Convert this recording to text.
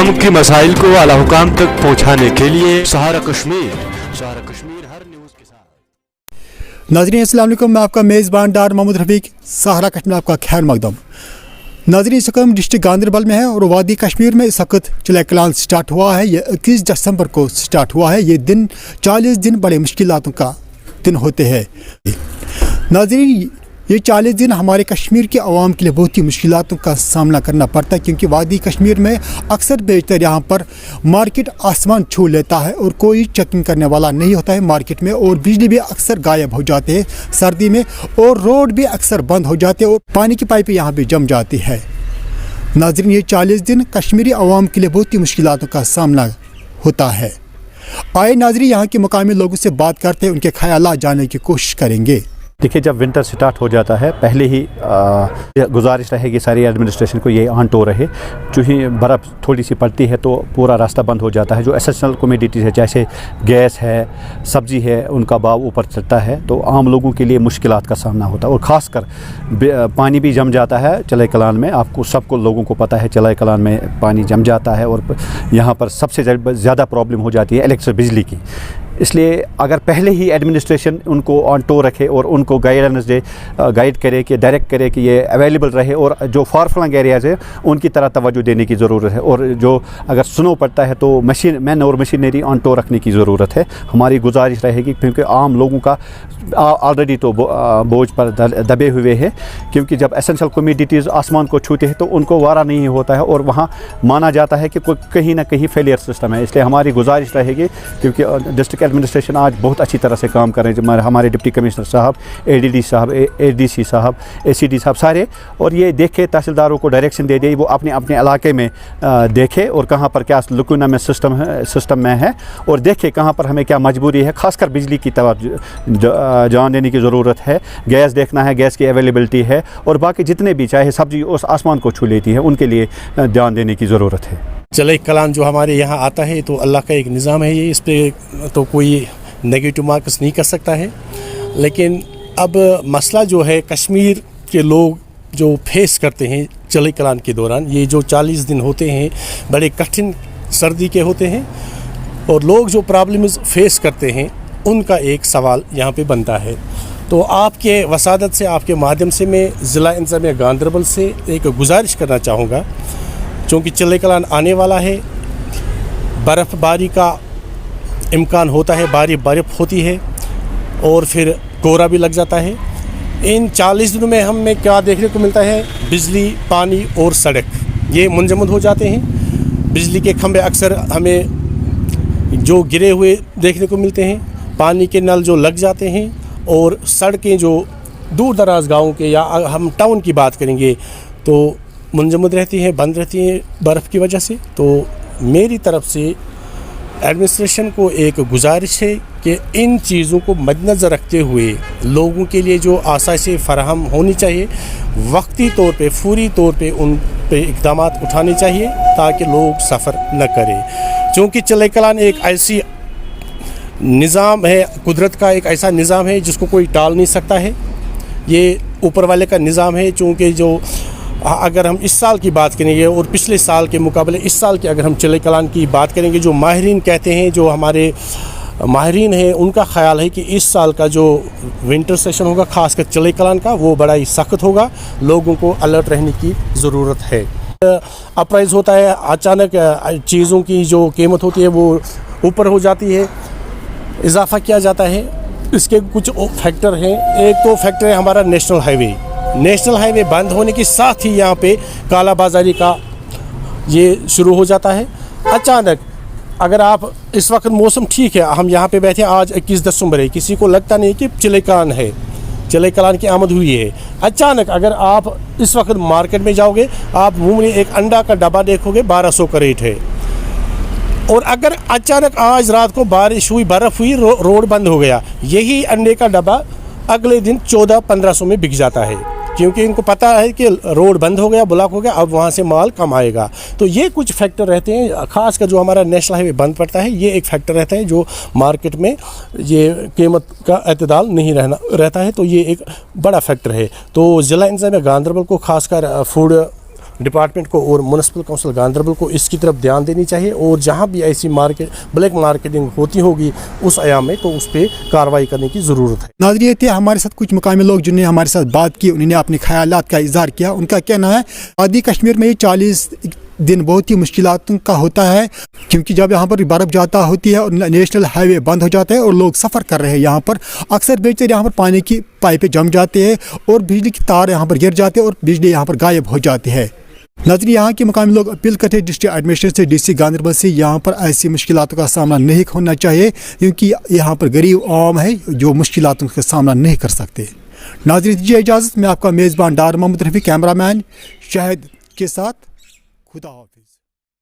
आवाम के मसाइल को आला हुकाम तक पहुँचाने के लिए सहारा कश्मीर हर न्यूज़ के साथ। नाज़रीन अस्सलाम वालेकुम, मैं आपका मेज़बान डार मोहम्मद रफ़ीक, सहारा कश्मीर आपका खैर मकदम। नाज़रीन इस वक्त डिस्ट्रिक्ट गांदरबल में है और वादी कश्मीर में इस वक्त चले कलान स्टार्ट हुआ है। ये 21 दिसंबर को स्टार्ट हुआ है। ये दिन 40 दिन बड़े मुश्किलातों का दिन होते हैं। नाज़रीन ये 40 दिन हमारे कश्मीर के अवाम के लिए बहुत ही मुश्किलातों का सामना करना पड़ता है, क्योंकि वादी कश्मीर में अक्सर बेशतर यहाँ पर मार्केट आसमान छू लेता है और कोई चेकिंग करने वाला नहीं होता है मार्केट में, और बिजली भी अक्सर गायब हो जाते हैं सर्दी में, और रोड भी अक्सर बंद हो जाते हैं और पानी की पाइपें यहाँ भी जम जाती है। नाज़रीन ये 40 दिन कश्मीरी अवाम के लिए बहुत ही मुश्किलातों का सामना होता है। आए नाज़रीन यहाँ के मुकामी लोगों से बात करते हैं, उनके ख्यालात जानने की कोशिश करेंगे। देखिए, जब विंटर स्टार्ट हो जाता है पहले ही गुजारिश रहेगी सारी एडमिनिस्ट्रेशन को ये ऑन टो रहे। चूँकि बर्फ़ थोड़ी सी पड़ती है तो पूरा रास्ता बंद हो जाता है। जो एसेंशियल कमोडिटीज़ है जैसे गैस है, सब्ज़ी है, उनका भाव ऊपर चढ़ता है तो आम लोगों के लिए मुश्किलात का सामना होता है। और ख़ासकर पानी भी जम जाता है चले कलान में। आपको सबको लोगों को पता है चले कलान में पानी जम जाता है और यहाँ पर सबसे ज़्यादा प्रॉब्लम हो जाती है इलेक्ट्रिक बिजली की। इसलिए अगर पहले ही एडमिनिस्ट्रेशन उनको ऑन टो रखे और उनको गाइडेंस दे, गाइड करे कि डायरेक्ट करे कि ये अवेलेबल रहे, और जो फार फ्लंग एरियाज़ है उनकी तरह तवज्जो देने की ज़रूरत है। और जो अगर स्नो पड़ता है तो मैन और मशीनरी ऑन टो रखने की ज़रूरत है। हमारी गुजारिश रहेगी, क्योंकि आम लोगों का ऑलरेडी तो बोझ पर दबे हुए हैं, क्योंकि जब एसेंशियल कमोडिटीज़ आसमान को छूते हैं तो उनको वारा नहीं होता है और वहाँ माना जाता है कि कोई कहीं ना कहीं फेलियर सिस्टम है। इसलिए हमारी गुजारिश रहेगी, क्योंकि डिस्ट्रिक्ट एडमिनिस्ट्रेशन आज बहुत अच्छी तरह से काम कर रहे हैं, हमारे डिप्टी कमिश्नर साहब, एडीडी साहब, एडीसी साहब, एसीडी साहब सारे, और ये देखे तहसीलदारों को डायरेक्शन दे दे वो अपने अपने इलाके में देखे और कहाँ पर क्या लुकुना में सिस्टम में है, और देखे कहाँ पर हमें क्या मजबूरी है। खासकर बिजली की तरफ जान देने की ज़रूरत है, गैस देखना है, गैस की अवेलेबिलिटी है, और बाकी जितने भी चाहे सब्जी उस आसमान को छू लेती है उनके लिए ध्यान देने की ज़रूरत है। चले कलान जो हमारे यहाँ आता है तो अल्लाह का एक निज़ाम है, ये इस पर तो कोई नेगेटिव मार्क्स नहीं कर सकता है। लेकिन अब मसला जो है कश्मीर के लोग जो फेस करते हैं चले कलान के दौरान, ये जो 40 दिन होते हैं बड़े कठिन सर्दी के होते हैं, और लोग जो प्रॉब्लम्स फेस करते हैं उनका एक सवाल यहाँ पे बनता है। तो आपके वसादत से, आपके माध्यम से मैं ज़िला इंतज़ामिया गांदरबल से एक गुजारिश करना चाहूँगा, क्योंकि चले कलान आने वाला है, बर्फ़बारी का इम्कान होता है, बर्फ़ होती है और फिर कोहरा भी लग जाता है। इन 40 दिनों में हमें क्या देखने को मिलता है? बिजली, पानी और सड़क ये मुंजमद हो जाते हैं। बिजली के खंभे अक्सर हमें जो गिरे हुए देखने को मिलते हैं, पानी के नल जो लग जाते हैं, और सड़कें जो दूर दराज गाँव के या हम टाउन की बात करेंगे तो मुंजमद रहती हैं, बंद रहती हैं बर्फ़ की वजह से। तो मेरी तरफ से एडमिनिस्ट्रेशन को एक गुजारिश है कि इन चीज़ों को मद्देनज़र रखते हुए लोगों के लिए जो आसाइशें फराहम होनी चाहिए, वक्ती तौर पे, फौरी तौर पे उन पे इक़दाम उठाने चाहिए ताकि लोग सफ़र न करें। क्योंकि चले कलान एक ऐसी निज़ाम है, कुदरत का एक ऐसा निज़ाम है जिसको कोई टाल नहीं सकता है। ये ऊपर वाले का निज़ाम है। चूँकि जो अगर हम इस साल की बात करेंगे और पिछले साल के मुकाबले इस साल की अगर हम चले कलान की बात करेंगे, जो माहिरीन कहते हैं, जो हमारे माहिरीन हैं, उनका ख्याल है कि इस साल का जो विंटर सेशन होगा खासकर चले कलान का वो बड़ा ही सख्त होगा। लोगों को अलर्ट रहने की ज़रूरत है। अपराइज होता है, अचानक चीज़ों की जो कीमत होती है वो ऊपर हो जाती है, इजाफ़ा किया जाता है। इसके कुछ फैक्टर हैं। एक तो फैक्टर है हमारा नेशनल हाईवे बंद होने के साथ ही यहाँ पे काला बाजारी का ये शुरू हो जाता है। अचानक अगर आप इस वक्त मौसम ठीक है, हम यहाँ पे बैठे, आज 21 दिसंबर है, किसी को लगता नहीं कि चले कलान है, चले कलान की आमद हुई है। अचानक अगर आप इस वक्त मार्केट में जाओगे, आप मुँह में एक अंडा का डब्बा देखोगे 1200 का रेट है। और अगर अचानक आज रात को बारिश हुई, बर्फ़ हुई, रोड बंद हो गया, यही अंडे का डब्बा अगले दिन 1400-1500 में बिक जाता है, क्योंकि इनको पता है कि रोड बंद हो गया, ब्लॉक हो गया, अब वहाँ से माल कम आएगा। तो ये कुछ फैक्टर रहते हैं, ख़ासकर जो हमारा नेशनल हाईवे बंद पड़ता है, ये एक फैक्टर रहता है जो मार्केट में ये कीमत का एतदाल नहीं रहता है। तो ये एक बड़ा फैक्टर है। तो ज़िला इंतज़ामिया गांदरबल को ख़ासकर फूड डिपार्टमेंट को और म्यूनसिपल काउंसिल गांधरबल को इसकी तरफ ध्यान देनी चाहिए, और जहाँ भी ऐसी ब्लैक मार्केटिंग होती होगी उस आयाम में, तो उस पर कार्रवाई करने की ज़रूरत है। नाज़रीन, थे हमारे साथ कुछ मुकामी लोग जिन्होंने हमारे साथ बात की, उन्होंने अपने ख्यालात का इजहार किया। उनका कहना है वादी कश्मीर में 40 दिन बहुत ही मुश्किलातों का होता है, क्योंकि जब यहाँ पर बर्फ़ जाता होती है और नेशनल हाईवे बंद हो जाता है और लोग सफ़र कर रहे हैं यहाँ पर, अक्सर बेचते यहाँ पर पानी की पाइपें जम जाते हैं और बिजली की तार यहाँ पर गिर जाते हैं और बिजली यहाँ पर गायब हो जाती है। नाज़रीन, यहाँ के मुकामी लोग अपील करते हैं डिस्ट्रिक्ट एडमिनिस्ट्रेशन से, DC गांधरबल से, यहाँ पर ऐसी मुश्किलातों का सामना नहीं होना चाहिए, क्योंकि यहाँ पर गरीब आवाम है जो मुश्किलातों का सामना नहीं कर सकते। नाज़रीन, दीजिए इजाज़त, मैं आपका मेज़बान डार मोहम्मद रफ़ी, कैमरामैन शाहिद के साथ, खुदा हाफ़िज़।